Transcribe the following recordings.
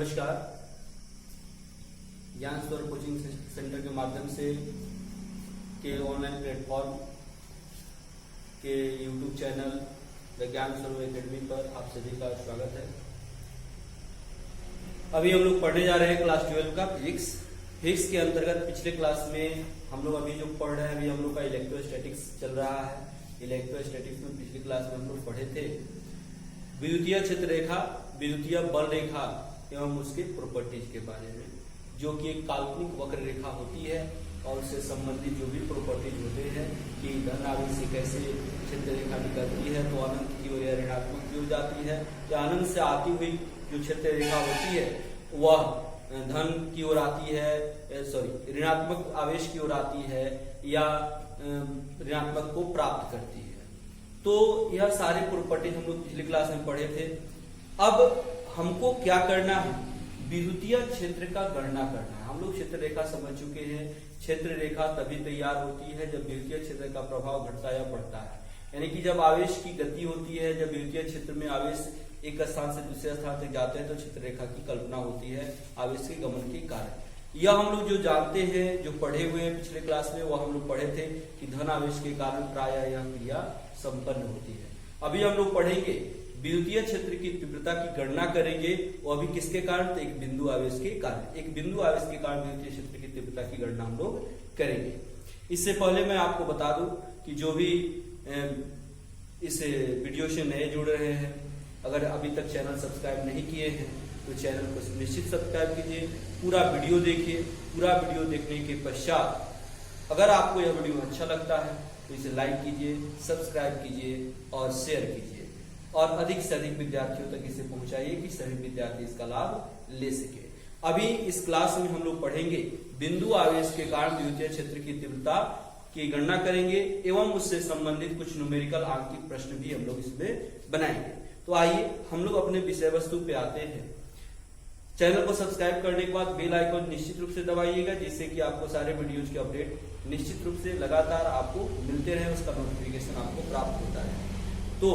नमस्कार। ज्ञान स्वर कोचिंग सेंटर के माध्यम से के ऑनलाइन प्लेटफॉर्म के यूट्यूब चैनल द ज्ञान स्वर एकेडमी पर आप सभी का स्वागत है। अभी हम लोग पढ़ने जा रहे हैं क्लास 12 का फिजिक्स के अंतर्गत पिछले क्लास में हम लोग अभी जो पढ़ रहे हैं अभी हम लोग का इलेक्ट्रोस्टैटिक्स चल रहा है। इलेक्ट्रोस्टैटिक्स में पिछली क्लास में हम लोग पढ़े थे विद्युतीय क्षेत्र रेखा, विद्युतीय बल रेखा एवं उसके प्रॉपर्टीज के बारे में, जो कि एक काल्पनिक वक्र रेखा होती है और उससे संबंधित जो भी प्रॉपर्टीज होते हैं कि धन आवेश से कैसे क्षेत्र रेखा निकलती है तो अनंत की ओर या ऋणात्मक की ओर जाती है, या अनंत से आती हुई जो क्षेत्र रेखा होती है वह धन की ओर आती है, ऋणात्मक आवेश की ओर आती है या ऋणात्मक को प्राप्त करती है। तो यह सारे प्रॉपर्टीज हम लोग पिछली क्लास में पढ़े थे। अब हमको क्या करना है, विद्युतीय क्षेत्र का गणना करना है। हम लोग क्षेत्र रेखा समझ चुके हैं। क्षेत्र रेखा तभी तैयार होती है जब विद्युतीय क्षेत्र का प्रभाव घटता या बढ़ता है, यानी कि जब आवेश की गति होती है, जब विद्युतीय क्षेत्र में आवेश एक स्थान से दूसरे स्थान तक जाते हैं तो क्षेत्र रेखा की कल्पना होती है आवेश के गमन के कारण। यह हम लोग जो जानते हैं, जो पढ़े हुए हैं पिछले क्लास में, वह हम लोग पढ़े थे कि धन आवेश के कारण प्रायः यह क्रिया संपन्न होती है। अभी हम लोग पढ़ेंगे विद्युतीय क्षेत्र की तीव्रता की गणना करेंगे, वो अभी किसके कारण, तो एक बिंदु आवेश के कारण। एक बिंदु आवेश के कारण विद्युतीय क्षेत्र की तीव्रता की गणना हम लोग करेंगे। इससे पहले मैं आपको बता दूं कि जो भी इस वीडियो से नए जुड़ रहे हैं, अगर अभी तक चैनल सब्सक्राइब नहीं किए हैं तो चैनल को निश्चित सब्सक्राइब कीजिए, पूरा वीडियो देखिए। पूरा वीडियो देखने के पश्चात अगर आपको यह वीडियो अच्छा लगता है तो इसे लाइक कीजिए, सब्सक्राइब कीजिए और शेयर कीजिए, और अधिक से अधिक विद्यार्थियों तक इसे पहुंचाइए कि सभी विद्यार्थी इसका लाभ ले सके। अभी इस क्लास में हम लोग पढ़ेंगे बिंदु आवेश के कारण विद्युतीय क्षेत्र की तीव्रता की गणना करेंगे एवं उससे संबंधित कुछ न्यूमेरिकल आंकिक प्रश्न भी हम लोग इसमें बनाएंगे। तो आइए हम लोग अपने विषय वस्तु पे आते हैं। चैनल को सब्सक्राइब करने के बाद बेल आइकन निश्चित रूप से दबाइएगा, जिससे कि आपको सारे वीडियोज के अपडेट निश्चित रूप से लगातार आपको मिलते रहे, उसका नोटिफिकेशन आपको प्राप्त होता है। तो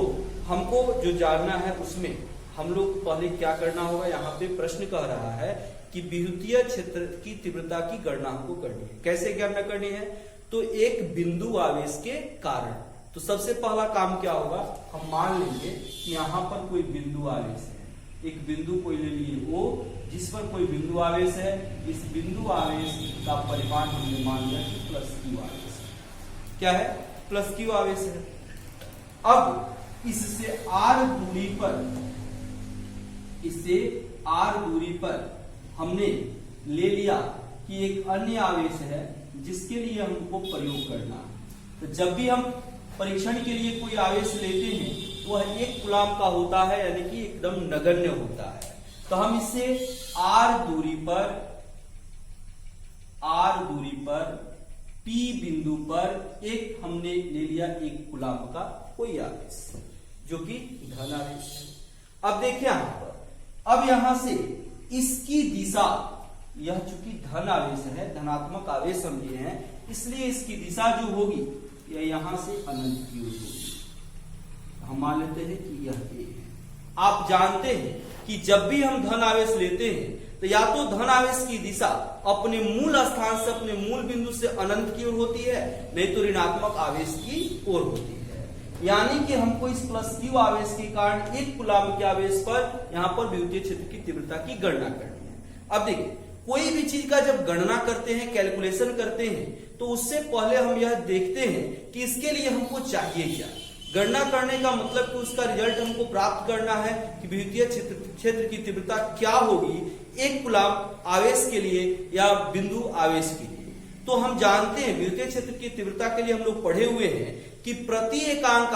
हमको जो जानना है उसमें हम लोग पहले क्या करना होगा, यहाँ पे प्रश्न कह रहा है कि विद्युतीय क्षेत्र की तीव्रता की गणना हमको करनी है। कैसे गणना करनी है, तो एक बिंदु आवेश के कारण। तो सबसे पहला काम क्या होगा, हम मान लेंगे कि यहाँ पर कोई बिंदु आवेश है, एक बिंदु कोई ले लिए O, जिस पर कोई बिंदु आवेश है। इस बिंदु आवेश का परिमाण हमने मान लिया कि +Q आवेश क्या है, +Q आवेश है। अब इससे r दूरी पर हमने ले लिया कि एक अन्य आवेश है जिसके लिए हमको प्रयोग करना है। तो जब भी हम परीक्षण के लिए कोई आवेश लेते हैं तो वह 1 कूलम का होता है, यानी कि एकदम नगण्य होता है। तो हम इसे r दूरी पर P बिंदु पर एक हमने ले लिया 1 कूलम का कोई आवेश जो कि धन आवेश है। अब देखिए यहां पर, अब यहां से इसकी दिशा, यह चूंकि धन आवेश है, धनात्मक आवेश हम लिए हैं, इसलिए इसकी दिशा जो होगी यह यहां से अनंत की ओर होगी। हम मान लेते हैं कि यह A है। आप जानते हैं कि जब भी हम धन आवेश लेते हैं तो या तो धन आवेश की दिशा अपने मूल स्थान से, अपने मूल बिंदु से अनंत की ओर होती है, नहीं तो ऋणात्मक आवेश की ओर होती है। यानी कि हमको इस +Q आवेश के कारण 1 कूलम के आवेश पर यहाँ पर विद्युतीय क्षेत्र की तीव्रता की गणना करनी है। अब देखिए, कोई भी चीज का जब गणना करते हैं, कैलकुलेशन करते हैं, तो उससे पहले हम यह देखते हैं कि इसके लिए हमको चाहिए क्या। गणना करने का मतलब कि उसका रिजल्ट हमको प्राप्त करना है कि विद्युतीय क्षेत्र की तीव्रता क्या होगी 1 कूलम आवेश के लिए या बिंदु आवेश के लिए। तो हम जानते हैं विद्युतीय क्षेत्र की तीव्रता के लिए हम लोग पढ़े हुए हैं कि प्रति एकांक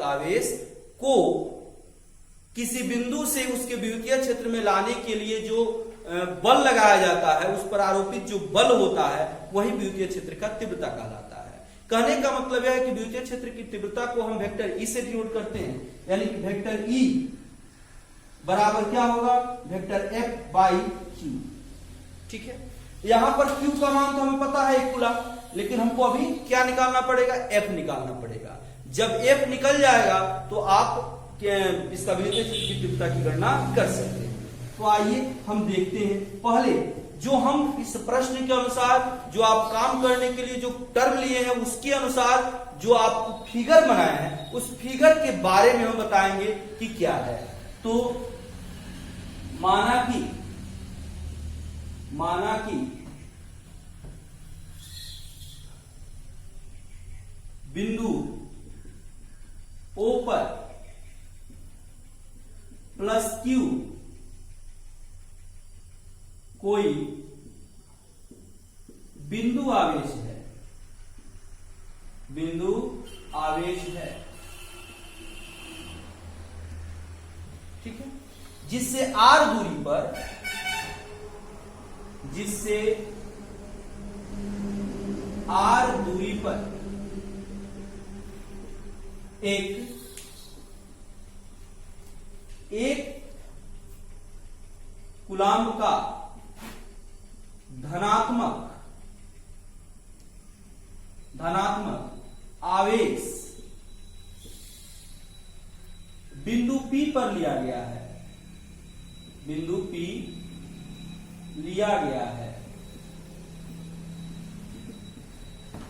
आवेश को किसी बिंदु से उसके विद्युतीय क्षेत्र में लाने के लिए जो बल लगाया जाता है, उस पर आरोपित जो बल होता है, वही विद्युतीय क्षेत्र का तीव्रता कहलाता है। कहने का मतलब यह है कि विद्युतीय क्षेत्र की तीव्रता को हम वेक्टर E से डिनोट करते हैं, यानी कि वेक्टर E बराबर क्या होगा, वेक्टर F/Q। ठीक है, यहां पर Q का मान तो हमें पता है 1 कूलम, लेकिन हमको अभी क्या निकालना पड़ेगा, F निकालना पड़ेगा। जब F निकल जाएगा तो आप इसका विद्युतीय क्षेत्र की तीव्रता की गणना कर सकते हैं। तो आइए हम देखते हैं। पहले जो हम इस प्रश्न के अनुसार जो आप काम करने के लिए जो टर्म लिए हैं उसके अनुसार जो आप फिगर बनाए हैं उस फिगर के बारे में हम बताएंगे कि क्या है। तो माना कि बिंदु O पर प्लस Q कोई बिंदु आवेश है, ठीक है, जिससे r दूरी पर एक कूलाम्ब का धनात्मक आवेश बिंदु P पर लिया गया है।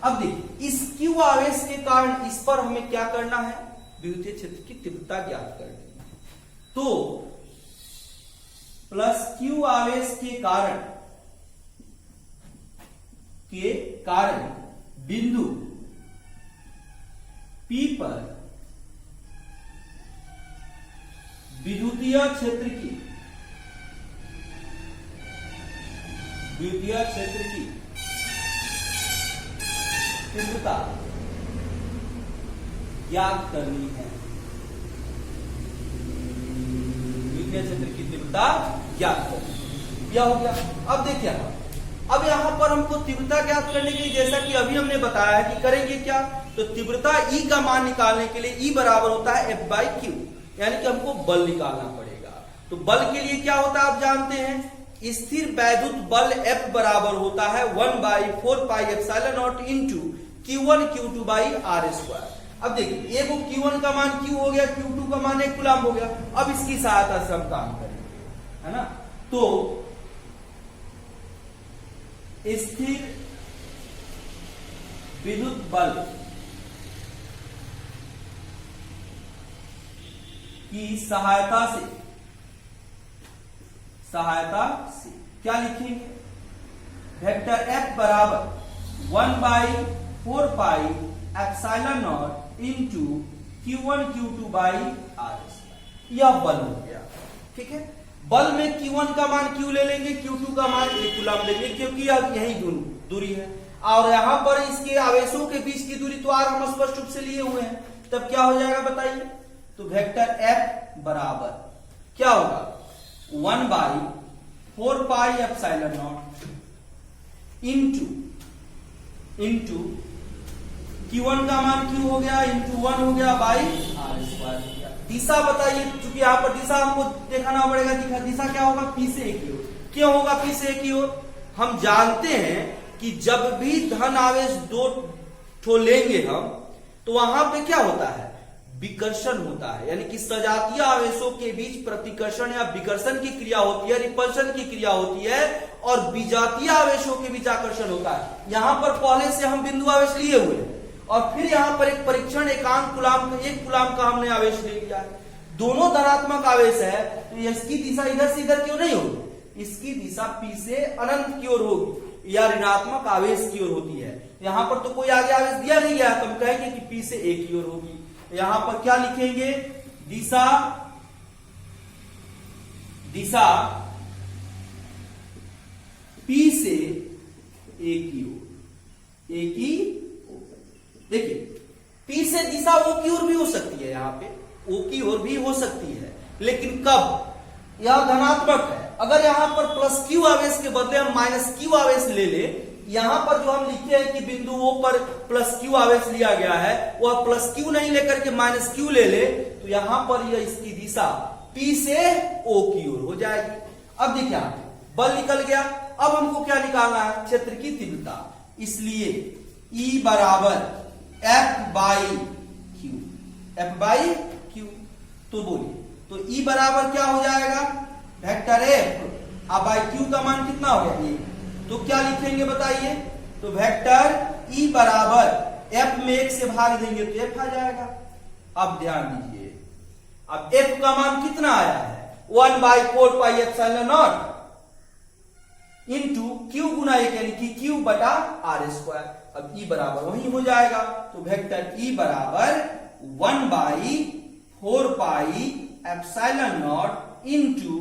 अब देखिए इस Q आवेश के कारण इस पर हमें क्या करना है, विद्युतीय क्षेत्र की तीव्रता ज्ञात करनी है। तो प्लस Q आवेश के कारण बिंदु P पर विद्युतीय क्षेत्र की तीव्रता ज्ञात करनी है। विद्युतीय क्षेत्र की तीव्रता ज्ञात करनी, यह हो गया। अब देखिए अब यहां पर हमको तीव्रता ज्ञात करने के लिए जैसा कि अभी हमने बताया है कि करेंगे क्या, तो तीव्रता E का मान निकालने के लिए E बराबर होता है F/Q, यानी कि हमको बल निकालना पड़ेगा। तो बल के लिए क्या होता है आप जानते हैं, स्थिर वैद्युत बल F बराबर होता है 1/4πε0 इंटू Q1 Q2/r²। अब देखिए एगो Q1 का मान Q हो गया, Q2 का मान 1 कूलाम्ब हो गया। अब इसकी सहायता से हम काम करेंगे, है ना। तो स्थिर विद्युत बल की सहायता से क्या लिखेंगे, वेक्टर F बराबर 1/4πε0 इंटू Q1 Q2/r²। यह बल हो गया, ठीक है। बल में Q1 का मान Q ले लेंगे, Q2 का मान 1 कूलाम्ब लेंगे, क्योंकि अब यही दूरी है। और यहां पर इसके आवेशों के बीच की दूरी तो r हम स्पष्ट रूप से लिए हुए हैं। तब क्या हो जाएगा बताइए, तो वेक्टर F बराबर क्या होगा 1/4πε0 इंटू Q1 का मान Q हो गया इंटू 1 हो गया r²। दिशा बताइए, क्योंकि यहाँ पर दिशा हमको देखना पड़ेगा, दिशा क्या होगा, P से A की ओर। क्यों होगा P से A की ओर, हम जानते हैं कि जब भी धन आवेश दो ठो लेंगे हम, तो वहां पे क्या होता है, विकर्षण होता है, यानी कि सजातीय आवेशों के बीच प्रतिकर्षण या विकर्षण की क्रिया होती है, रिपल्शन की क्रिया होती है, और विजातीय आवेशों के बीच आकर्षण होता है। यहां पर पहले से हम बिंदु आवेश लिए हुए हैं, और फिर यहां पर एक परीक्षण 1 कूलाम्ब का हमने आवेश ले लिया है। दोनों धनात्मक आवेश है, तो इसकी दिशा इधर से इधर क्यों नहीं होगी, इसकी दिशा P से अनंत की ओर होगी या ऋणात्मक आवेश की ओर होती है। यहां पर तो कोई आगे आवेश दिया नहीं गया, तो हम कहेंगे कि P से A की ओर होगी। यहां पर क्या लिखेंगे, दिशा P से A की ओर, A की देखिए P से दिशा O की ओर भी हो सकती है, यहाँ पे O की ओर भी हो सकती है, लेकिन कब, यह धनात्मक है। अगर यहां पर प्लस Q आवेश के बदले हम माइनस Q आवेश ले ले, यहां पर जो हम लिखे हैं कि बिंदु O पर प्लस Q आवेश लिया गया है, वह प्लस Q नहीं लेकर के माइनस Q ले ले, तो यहां पर यह इसकी दिशा P से O की ओर हो जाएगी। अब देखिए बल निकल गया। अब हमको क्या निकालना है, क्षेत्र की तीव्रता। इसलिए E बराबर F/Q। तो बोलिए, तो E बराबर क्या हो जाएगा, वेक्टर एफ, अब बाई क्यू का मान कितना हो गया, तो क्या लिखेंगे बताइए, तो वेक्टर ई बराबर एफ में 1 से भाग देंगे तो एफ आ जाएगा। अब ध्यान दीजिए, अब एफ का मान कितना आया है, 1/4 pi epsilon not into q गुना 1 यानी कि क्यू बटा आर स्क्वायर। अब ई बराबर वही हो जाएगा, तो वेक्टर ई बराबर 1/4 pi epsilon not into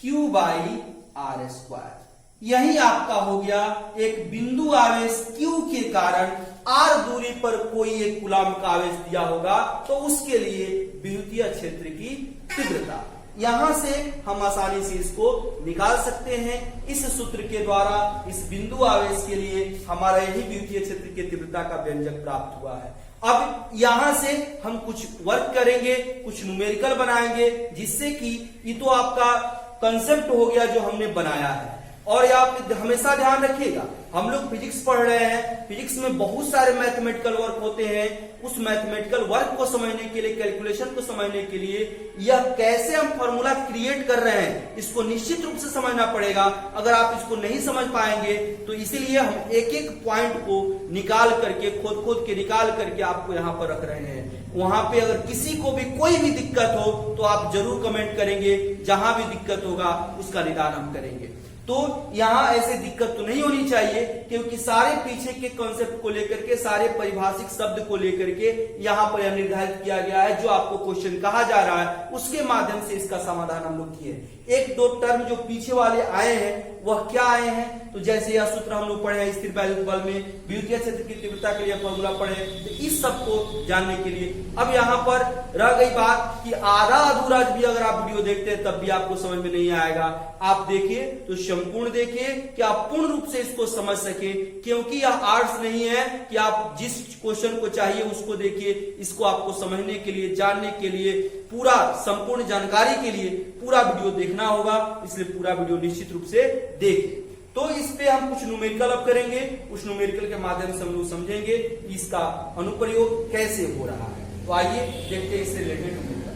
q by r square. यही आपका हो गया एक बिंदु आवेश Q के कारण R दूरी पर कोई एक कूलम्ब का आवेश दिया होगा तो उसके लिए विद्युतीय क्षेत्र की तीव्रता। यहां से हम आसानी से इसको निकाल सकते हैं। इस सूत्र के द्वारा इस बिंदु आवेश के लिए हमारा यही विद्युतीय क्षेत्र की तीव्रता का व्यंजक प्राप्त हुआ है। अब यहां से हम कुछ वर्क करेंगे, कुछ न्यूमेरिकल बनाएंगे, जिससे कि ये तो आपका कंसेप्ट हो गया जो हमने बनाया है। और आप हमेशा ध्यान रखिएगा, हम लोग फिजिक्स पढ़ रहे हैं, फिजिक्स में बहुत सारे मैथमेटिकल वर्क होते हैं। उस मैथमेटिकल वर्क को समझने के लिए, कैलकुलेशन को समझने के लिए, यह कैसे हम फॉर्मूला क्रिएट कर रहे हैं इसको निश्चित रूप से समझना पड़ेगा। अगर आप इसको नहीं समझ पाएंगे तो इसीलिए हम एक एक पॉइंट को निकाल करके, खोद के निकाल करके आपको यहाँ पर रख रहे हैं। वहां पे अगर किसी को भी कोई भी दिक्कत हो तो आप जरूर कमेंट करेंगे, जहां भी दिक्कत होगा उसका निदान हम करेंगे। तो यहां ऐसे दिक्कत तो नहीं होनी चाहिए, क्योंकि सारे पीछे के कॉन्सेप्ट को लेकर के, सारे परिभाषिक शब्द को लेकर के यहां पर यह निर्धारित किया गया है। जो आपको क्वेश्चन कहा जा रहा है उसके माध्यम से इसका समाधान हम लोग किए। एक दो टर्म जो पीछे वाले आए हैं वह क्या आए हैं, तो जैसे यह सूत्र हम लोग पढ़े हैं स्थिर वैद्युत बल में, विद्युतीय क्षेत्र की तीव्रता के लिए फॉर्मूला पढ़े, तो इस सब को जानने के लिए अब यहाँ पर रह गई बात कि आधा अधूरा भी अगर आप वीडियो देखते हैं तब भी आपको समझ में नहीं आएगा। आप देखिए तो संपूर्ण देखिए कि आप पूर्ण रूप से इसको समझ सके, क्योंकि यह आर्ट्स नहीं है कि आप जिस क्वेश्चन को चाहिए उसको देखिए। इसको आपको समझने के लिए, जानने के लिए, पूरा संपूर्ण जानकारी के लिए पूरा वीडियो देखना होगा, इसलिए पूरा वीडियो निश्चित रूप से देखिए। तो इस पे हम कुछ न्यूमेरिकल अब करेंगे, उस न्यूमेरिकल के माध्यम से हम लोग समझेंगे इसका अनुप्रयोग कैसे हो रहा है। तो आइए देखते हैं इससे रिलेटेड न्यूमेरिकल।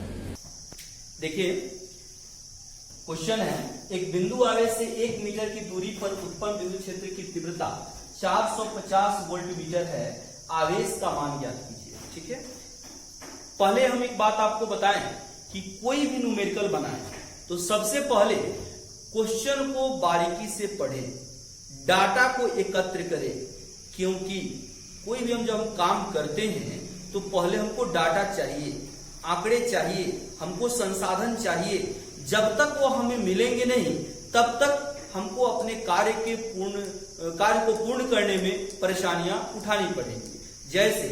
देखिए क्वेश्चन है, एक बिंदु आवेश से 1 मीटर की दूरी पर उत्पन्न विद्युत क्षेत्र की तीव्रता 450 वोल्ट मीटर है, आवेश का मान ज्ञात कीजिए। ठीक है, पहले हम एक बात आपको बताएं कि कोई भी न्यूमेरिकल बनाए तो सबसे पहले क्वेश्चन को बारीकी से पढ़ें, डाटा को एकत्र करें, क्योंकि कोई भी हम जब हम काम करते हैं तो पहले हमको डाटा चाहिए, आंकड़े चाहिए, हमको संसाधन चाहिए। जब तक वो हमें मिलेंगे नहीं तब तक हमको अपने कार्य को पूर्ण करने में परेशानियां उठानी पड़ेंगी। जैसे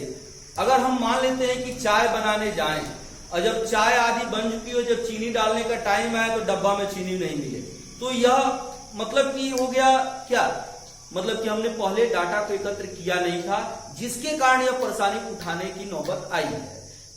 अगर हम मान लेते हैं कि चाय बनाने जाएं और जब चाय आधी बन चुकी हो, जब चीनी डालने का टाइम आए तो डब्बा में चीनी नहीं मिले, तो यह मतलब कि हो गया क्या, मतलब कि हमने पहले डाटा को एकत्र किया नहीं था, जिसके कारण यह परेशानी उठाने की नौबत आई है।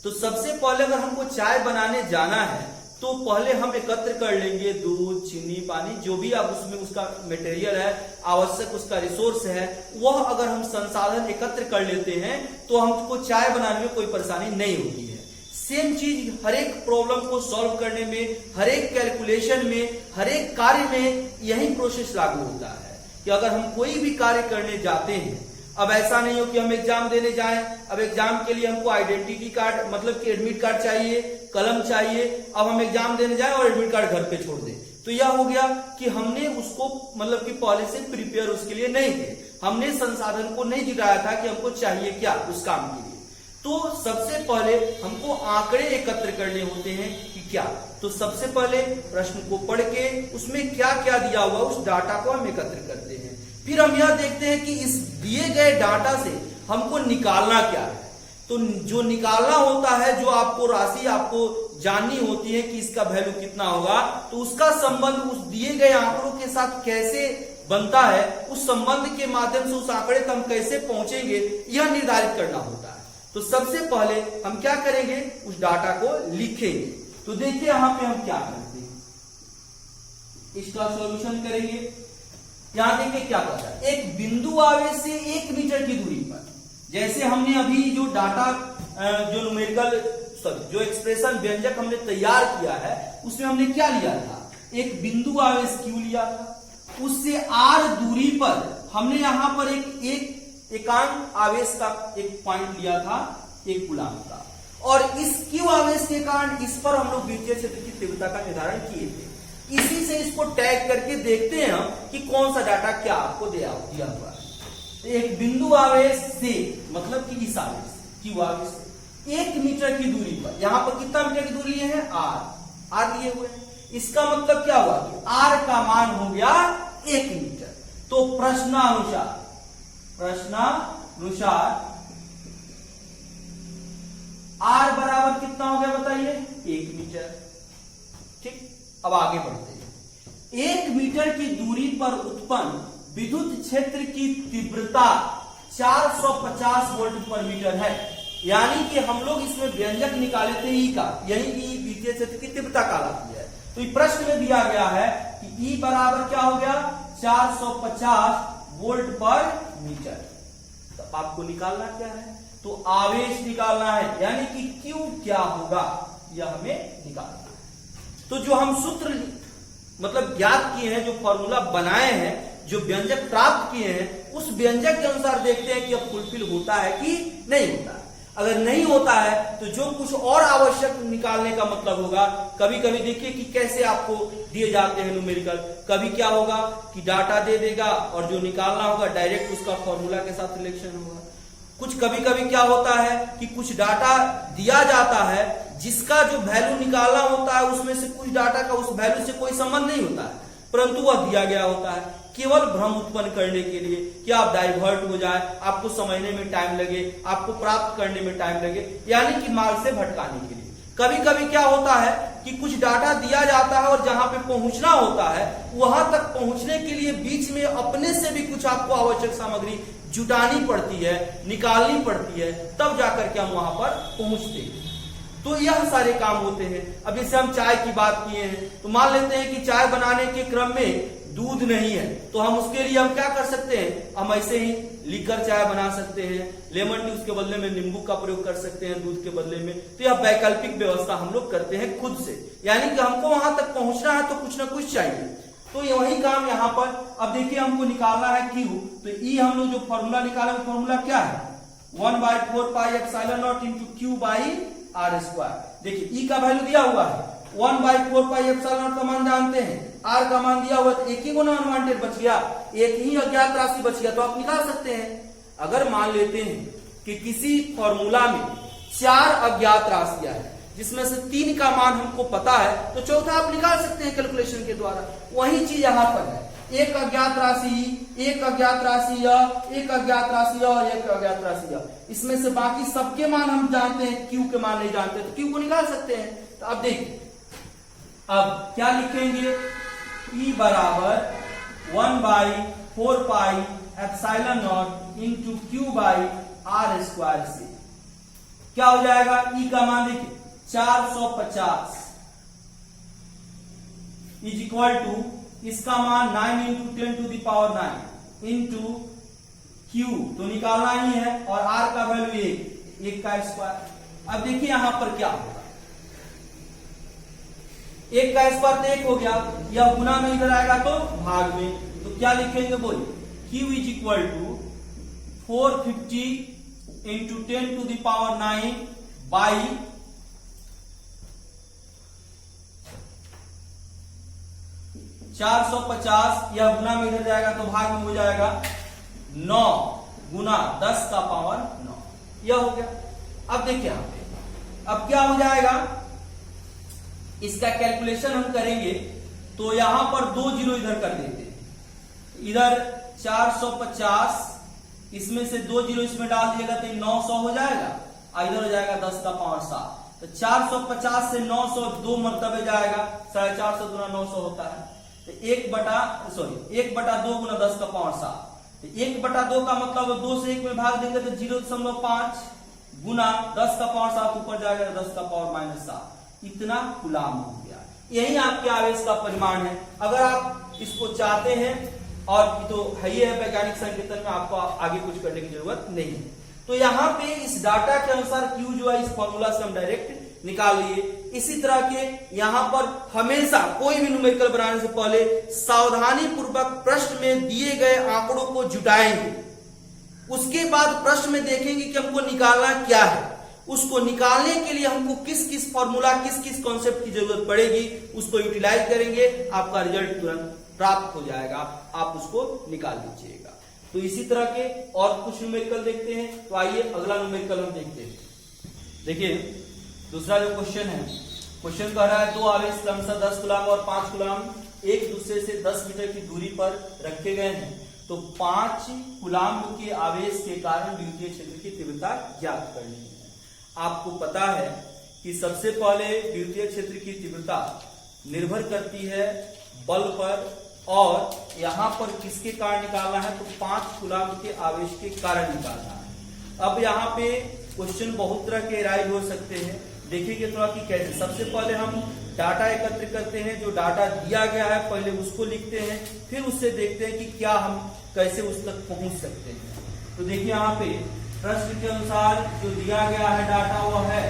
तो सबसे पहले अगर हमको चाय बनाने जाना है तो पहले हम एकत्र कर लेंगे दूध, चीनी, पानी, जो भी आप उसमें उसका मटेरियल है, आवश्यक उसका रिसोर्स है, वह अगर हम संसाधन एकत्र कर लेते हैं तो हमको चाय बनाने में कोई परेशानी नहीं होती है। सेम चीज हर एक प्रॉब्लम को सॉल्व करने में, हर एक कैलकुलेशन में, हर एक कार्य में यही प्रोसेस लागू होता है कि अगर हम कोई भी कार्य करने जाते हैं, अब ऐसा नहीं हो कि हम एग्जाम देने जाएं, अब एग्जाम के लिए हमको आइडेंटिटी कार्ड मतलब कि एडमिट कार्ड चाहिए, कलम चाहिए, अब हम एग्जाम देने जाएं और एडमिट कार्ड घर पे छोड़ दें, तो यह हो गया कि हमने उसको मतलब कि पहले से प्रिपेयर उसके लिए नहीं थे, हमने संसाधन को नहीं जुटाया था कि हमको चाहिए क्या उस काम के लिए। तो सबसे पहले हमको आंकड़े एकत्र करने होते हैं कि क्या, तो सबसे पहले प्रश्न को पढ़ के उसमें क्या क्या दिया हुआ उस डाटा को हम एकत्र करते हैं। फिर हम यह देखते हैं कि इस दिए गए डाटा से हमको निकालना क्या है। तो जो निकालना होता है, जो आपको राशि आपको जाननी होती है कि इसका वैल्यू कितना होगा, तो उसका संबंध उस दिए गए आंकड़ों के साथ कैसे बनता है, उस संबंध के माध्यम से उस आंकड़े तक हम कैसे पहुंचेंगे, यह निर्धारित करना होता है। तो सबसे पहले हम क्या करेंगे, उस डाटा को लिखेंगे। तो देखिए यहां पे हम क्या करते हैं, इसका सॉल्यूशन करेंगे। यहां देखिए क्या कहता है, एक बिंदु आवेश से 1 मीटर की दूरी पर, जैसे हमने अभी जो डाटा जो न्यूमेरिकल जो एक्सप्रेशन व्यंजक हमने तैयार किया है उसमें हमने क्या लिया था, एक बिंदु आवेश Q लिया था, उससे r दूरी पर हमने यहां पर एक एकांक आवेश का एक पॉइंट लिया था, एक गुलाम का, और इस Q आवेश के कारण इस पर हम लोग विद्युतीय क्षेत्र की तीव्रता का निर्धारण किए थे। इसी से इसको टैग करके देखते हैं हम कि कौन सा डाटा क्या आपको दिया हुआ है। एक बिंदु आवेश से मतलब कि इस आवेश Q आवेश से 1 मीटर की दूरी पर, यहां पर कितना मीटर की दूरी लिए हैं, r लिए हुए हैं। इसका मतलब क्या हुआ कि r का मान हो गया 1 मीटर। तो प्रश्नानुसार r बराबर कितना हो गया बताइए, 1 मीटर। ठीक, अब आगे बढ़ते हैं। 1 मीटर की दूरी पर उत्पन्न विद्युत क्षेत्र की तीव्रता 450 वोल्ट पर मीटर है। यानी कि हम लोग इसमें व्यंजक निकाले थे ई का, यही ई विद्युत क्षेत्र की तीव्रता कहलाती है। तो इस प्रश्न में दिया गया है कि ई बराबर क्या हो गया, 450 वोल्ट पर मीटर। तो आपको निकालना क्या है, तो आवेश निकालना है, यानी कि क्यू क्या होगा यह हमें निकालना है। तो जो हम सूत्र मतलब ज्ञात किए हैं, जो फॉर्मूला बनाए हैं, जो व्यंजक प्राप्त किए हैं, उस व्यंजक के अनुसार देखते हैं कि अब फुलफिल होता है कि नहीं होता है। अगर नहीं होता है तो जो कुछ और आवश्यक निकालने का मतलब होगा, कभी कभी देखिए कि कैसे आपको दिए जाते हैं न्यूमेरिकल, कभी क्या होगा कि डाटा दे देगा और जो निकालना होगा डायरेक्ट उसका फॉर्मूला के साथ रिलेशन होगा। कुछ कभी कभी क्या होता है कि कुछ डाटा दिया जाता है जिसका जो वैल्यू निकालना होता है उसमें से कुछ डाटा का उस वैल्यू से कोई संबंध नहीं होता है, परंतु वह दिया गया होता है केवल भ्रम उत्पन्न करने के लिए कि आप डाइवर्ट हो जाए, आपको समझने में टाइम लगे, आपको प्राप्त करने में टाइम लगे, यानी कि मार्ग से भटकाने के लिए। कभी कभी क्या होता है कि कुछ डाटा दिया जाता है और जहां पे पहुंचना होता है वहां तक पहुंचने के लिए बीच में अपने से भी कुछ आपको आवश्यक सामग्री जुटानी पड़ती है, निकालनी पड़ती है, तब जाकर के हम वहां पर पहुंचते हैं। तो यह सारे काम होते हैं। अब जैसे हम चाय की बात किए हैं, तो मान लेते हैं कि चाय बनाने के क्रम में दूध नहीं है, तो हम उसके लिए हम क्या कर सकते हैं, हम ऐसे ही लीकर चाय बना सकते हैं, लेमन टी उसके बदले में नींबू का प्रयोग कर सकते हैं दूध के बदले में। तो यह वैकल्पिक व्यवस्था हम लोग करते हैं खुद से, यानी कि हमको वहां तक पहुंचना है तो कुछ ना कुछ चाहिए। तो वही काम यहाँ पर। अब देखिए हमको निकालना है क्यू, तो ई हम लोग जो फॉर्मूला निकाले वो फॉर्मूला क्या है, 1/4 pi epsilon not into q by r square. देखिए ई का वैल्यू दिया हुआ है, 1/4 पाई एप्सिलॉन नॉट का मान जानते हैं, आर का मान दिया हुआ, तो एक ही गुना अनवांटेड बच गया, एक ही अज्ञात राशि बच गया, तो आप निकाल सकते हैं। अगर मान लेते हैं कि किसी फॉर्मूला में 4 अज्ञात राशियां हैं जिसमें से 3 का मान हमको पता है, तो चौथा आप निकाल सकते हैं कैलकुलेशन के द्वारा। वही चीज यहां पर है, एक अज्ञात राशि, एक अज्ञात राशि या एक अज्ञात राशि और एक अज्ञात राशि या, इसमें से बाकी सबके मान हम जानते हैं, क्यू के मान नहीं जानते, तो क्यू को निकाल सकते हैं। तो अब देखिए अब क्या लिखेंगे, ई बराबर 1/4 pi epsilon not into q by r square से क्या हो जाएगा, ई का मान देखिए 450 इज इक्वल टू इसका मान 9 into 10 to the power 9 into q, तो निकालना ही है, और आर का वैल्यू 1 का स्क्वायर। अब देखिए यहां पर क्या होगा, 1 का स्क्वायर तो 1 हो गया, यह गुना में इधर आएगा तो भाग में, तो क्या लिखेंगे बोलिए, q is equal to 450 into 10 to the power 9 by 450, यह गुना में इधर जाएगा तो भाग में हो जाएगा 9 गुना 10 का पावर 9, यह हो गया। अब देखिए यहां पे अब क्या हो जाएगा, इसका कैलकुलेशन हम करेंगे तो यहां पर 2 जीरो इधर कर देते हैं, इधर 450, इसमें से 2 जीरो इसमें डाल दिएगा तो 900 हो जाएगा, इधर हो जाएगा 10 का पावर 7, तो 450 से 900 2 मरतबे जाएगा, 450 गुना 900 होता है, तो 1/2 गुना 10 का पावर 7, तो 1/2 का मतलब 2 से 1 में भाग देंगे तो 0.5 गुना 10 का पावर 7 ऊपर जाएगा 10 का पावर -7, इतना कूलाम हो गया। यही आपके आवेश का परिमाण है। अगर आप इसको चाहते हैं, और तो है ही है वैज्ञानिक संकेतन में, आपको आगे कुछ करने की जरूरत नहीं है। तो यहाँ पे इस डाटा के अनुसार क्यू जो है इस फॉर्मूला से हम डायरेक्ट निकाल लिए। इसी तरह के यहाँ पर हमेशा कोई भी न्यूमेरिकल बनाने से पहले सावधानी पूर्वक प्रश्न में दिए गए आंकड़ों को जुटाएंगे, उसके बाद प्रश्न में देखेंगे कि हमको निकालना क्या है। उसको निकालने के लिए हमको किस किस फॉर्मूला, किस किस कॉन्सेप्ट की जरूरत पड़ेगी, उसको यूटिलाइज करेंगे, आपका रिजल्ट तुरंत प्राप्त हो जाएगा, आप उसको निकाल लीजिएगा। तो इसी तरह के और कुछ न्यूमेरिकल देखते हैं। तो आइए अगला न्यूमेरिकल हम देखते हैं। देखिए दूसरा जो क्वेश्चन है, क्वेश्चन कह रहा है दो आवेश क्रमशः 10 कूलम और 5 कूलम एक दूसरे से 10 मीटर की दूरी पर रखे गए हैं, तो 5 कूलम के आवेश के कारण विद्युतीय क्षेत्र की तीव्रता ज्ञात करनी है। आपको पता है कि सबसे पहले विद्युतीय क्षेत्र की तीव्रता निर्भर करती है बल पर, और यहां पर किसके कारण निकालना है, तो 5 कूलम के आवेश के कारण निकालना है। अब यहाँ पे क्वेश्चन बहुत तरह के राइज हो सकते हैं, देखेंगे थोड़ा कि कैसे। सबसे पहले हम डाटा एकत्र करते हैं, जो डाटा दिया गया है पहले उसको लिखते हैं, फिर उससे देखते हैं कि क्या हम कैसे उस तक पहुंच सकते हैं। तो देखिए यहाँ पे प्रश्न के अनुसार जो दिया गया है डाटा वह है,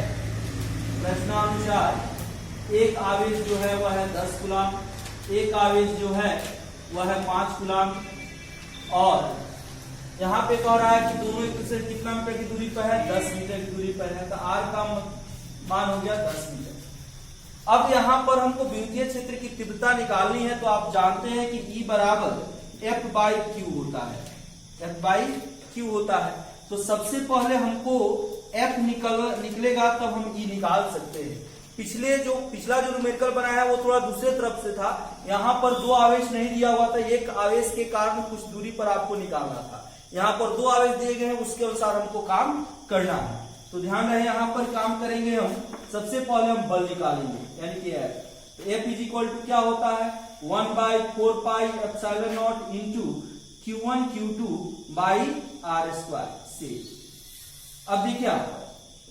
प्रश्नानुसार एक आवेश जो है वह है 10 कूलम, एक आवेश जो है वह है 5 कूलम, और यहाँ पे कह रहा है कि दोनों एक दूसरे कितना मीटर की दूरी पर है, 10 मीटर की दूरी पर है। तो आर का मान हो गया 10 मीटर। अब यहाँ पर हमको विद्युतीय क्षेत्र की तीव्रता निकालनी है, तो आप जानते हैं कि E बराबर F बाई क्यू होता है, F बाई क्यू होता है। तो सबसे पहले हमको F निकलेगा तब हम E निकाल सकते हैं। पिछला जो न्यूमेरिकल बनाया है वो थोड़ा दूसरे तरफ से था, यहाँ पर दो आवेश नहीं दिया हुआ था, एक आवेश के कारण कुछ दूरी पर आपको निकालना था। यहाँ पर दो आवेश दिए गए हैं, उसके अनुसार हमको काम करना है। तो ध्यान रहे यहाँ पर काम करेंगे हम, सबसे पहले हम बल निकालेंगे, यानी कि F इज इक्वल टू क्या होता है, 1/4 pi epsilon not into Q1 Q2 by R square से। अब देखिए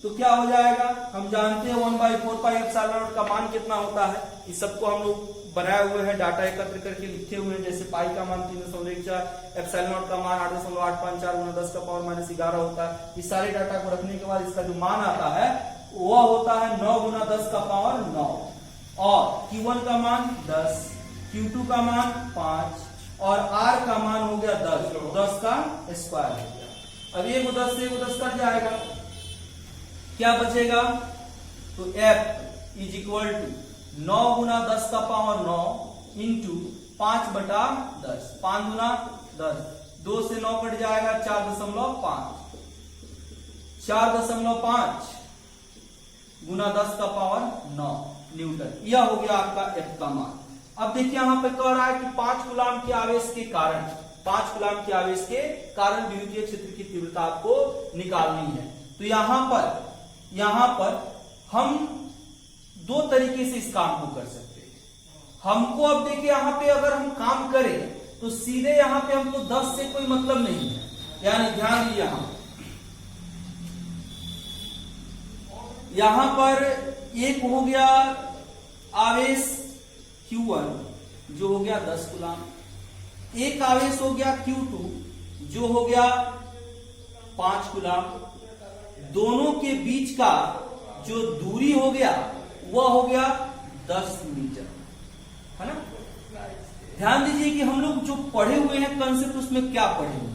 तो क्या हो जाएगा, हम जानते हैं 1/4 पाई एप्सिलॉन नॉट का मान कितना होता है। इस सबको हम लोग बनाए हुए हैं, डाटा एकत्र करके लिखे हुए हैं। जैसे पाई का मान 3.14, एप्सिलॉन नॉट का मान 8.854 गुना 10 का पावर माइनस 11 होता है। इस सारे डाटा को रखने के बाद इसका जो मान आता है वह होता है 9 गुना 10 का पावर 9, और Q1 का मान 10, Q2 का मान 5, और R का मान हो गया 10 का स्क्वायर हो गया। अब ये 10 से 10 कट जाएगा, क्या बचेगा, तो F इज इक्वल टू 9 गुना 10 का पावर 9 इंटू 5/10, 5 गुना 10, 2 से 9 कट जाएगा, 4.5, 4.5 गुना 10 का पावर 9 न्यूटन। यह हो गया आपका F का मान। अब देखिए यहाँ पे कह रहा है कि 5 कूलम के आवेश के कारण, 5 कूलम के आवेश के कारण विद्युतीय क्षेत्र की तीव्रता आपको निकालनी है। तो यहाँ पर हम दो तरीके से इस काम को कर सकते हैं। हमको अब देखिए यहाँ पे अगर हम काम करें तो सीधे यहाँ पे हमको 10 से कोई मतलब नहीं है, यानी ध्यान दिए यहाँ पर एक हो गया आवेश Q1 जो हो गया 10 कूलम, एक आवेश हो गया Q2 जो हो गया 5 कूलम। दोनों के बीच का जो दूरी हो गया वह हो गया 10 मीटर, है ना। ध्यान दीजिए कि हम लोग जो पढ़े हुए हैं कंसेप्ट, उसमें क्या पढ़े हुए,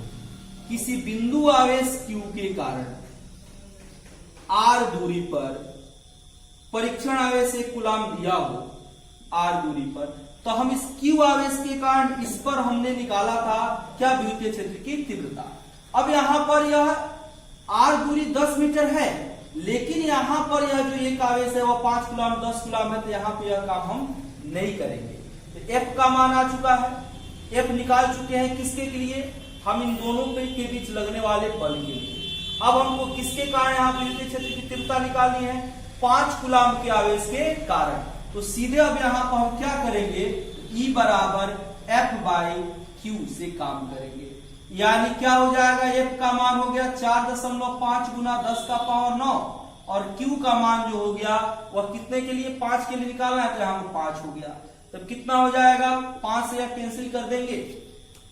किसी बिंदु आवेश Q के कारण R दूरी पर परीक्षण आवेश 1 कूलम दिया हो R दूरी पर, तो हम इस Q आवेश के कारण इस पर हमने निकाला था क्या, विद्युतीय क्षेत्र की तीव्रता। अब यहां पर यह R दूरी 10 मीटर है, लेकिन यहां पर यह जो एक आवेश है वह 5 कूलम 10 कूलम है, तो यहां पे यह काम हम नहीं करेंगे। तो F का मान आ चुका है, F निकाल चुके हैं किसके लिए, हम इन दोनों के बीच लगने वाले बल के लिए। अब हमको किसके कारण यहाँ विद्युतीय क्षेत्र की तीव्रता निकालनी है, 5 कूलम के आवेश के कारण। तो सीधे अब यहाँ पर हम क्या करेंगे, E बराबर F बाई Q से काम करेंगे, यानी क्या हो जाएगा, F का मान हो गया 4.5 गुना 10 का पावर 9, और Q का मान जो हो गया वह कितने के लिए, 5 के लिए निकालना है, तो यहाँ 5 हो गया। तब कितना हो जाएगा, 5 से यह कैंसिल कर देंगे,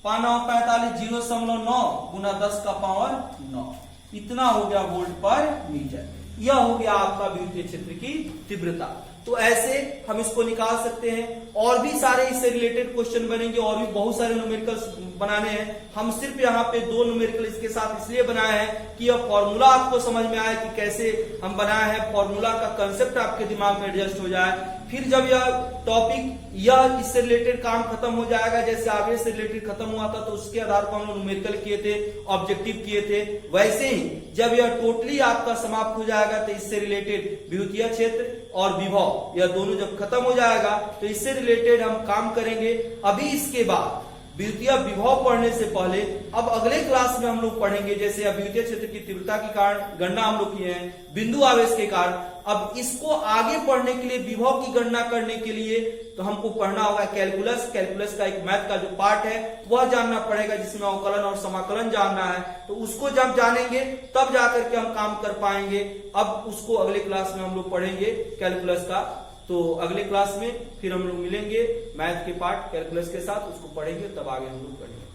5 9 45, 0.9 गुना 10 का पावर 9, इतना हो गया वोल्ट पर मीटर। यह हो गया आपका विद्युतीय क्षेत्र की तीव्रता। तो ऐसे हम इसको निकाल सकते हैं। और भी सारे इससे रिलेटेड क्वेश्चन बनेंगे, और भी बहुत सारे न्यूमेरिकल्स बनाने हैं। हम सिर्फ यहाँ पे 2 न्यूमेरिकल इसके साथ इसलिए बनाए हैं कि यह फॉर्मूला आपको समझ में आए कि कैसे हम बनाए हैं, फॉर्मूला का कंसेप्ट आपके दिमाग में एडजस्ट हो जाए। फिर जब यह टॉपिक यह इससे रिलेटेड काम खत्म हो जाएगा, जैसे आगे से रिलेटेड खत्म हुआ था तो उसके आधार पर हम लोग न्यूमेरिकल किए थे, ऑब्जेक्टिव किए थे, वैसे ही जब यह टोटली आपका समाप्त हो जाएगा तो इससे रिलेटेड विद्युतीय क्षेत्र और विभव यह दोनों जब खत्म हो जाएगा तो इससे रिलेटेड हम काम करेंगे। अभी इसके बाद विद्युतीय विभव पढ़ने से पहले अब अगले क्लास में हम लोग पढ़ेंगे, जैसे अब विद्युतीय क्षेत्र की तीव्रता के कारण गणना हम लोग किए हैं, बिंदु आवेश के कारण। अब इसको आगे पढ़ने के लिए, विभव की गणना करने के लिए तो हमको पढ़ना होगा कैलकुलस। कैलकुलस का एक मैथ का जो पार्ट है वह जानना पड़ेगा, जिसमें अवकलन और समाकलन जानना है। तो उसको जब जानेंगे तब जाकर के हम काम कर पाएंगे। अब उसको अगले क्लास में हम लोग पढ़ेंगे कैलकुलस का। तो अगले क्लास में फिर हम लोग मिलेंगे मैथ के पार्ट कैलकुलस के साथ, उसको पढ़ेंगे तब आगे हम लोग पढ़ेंगे।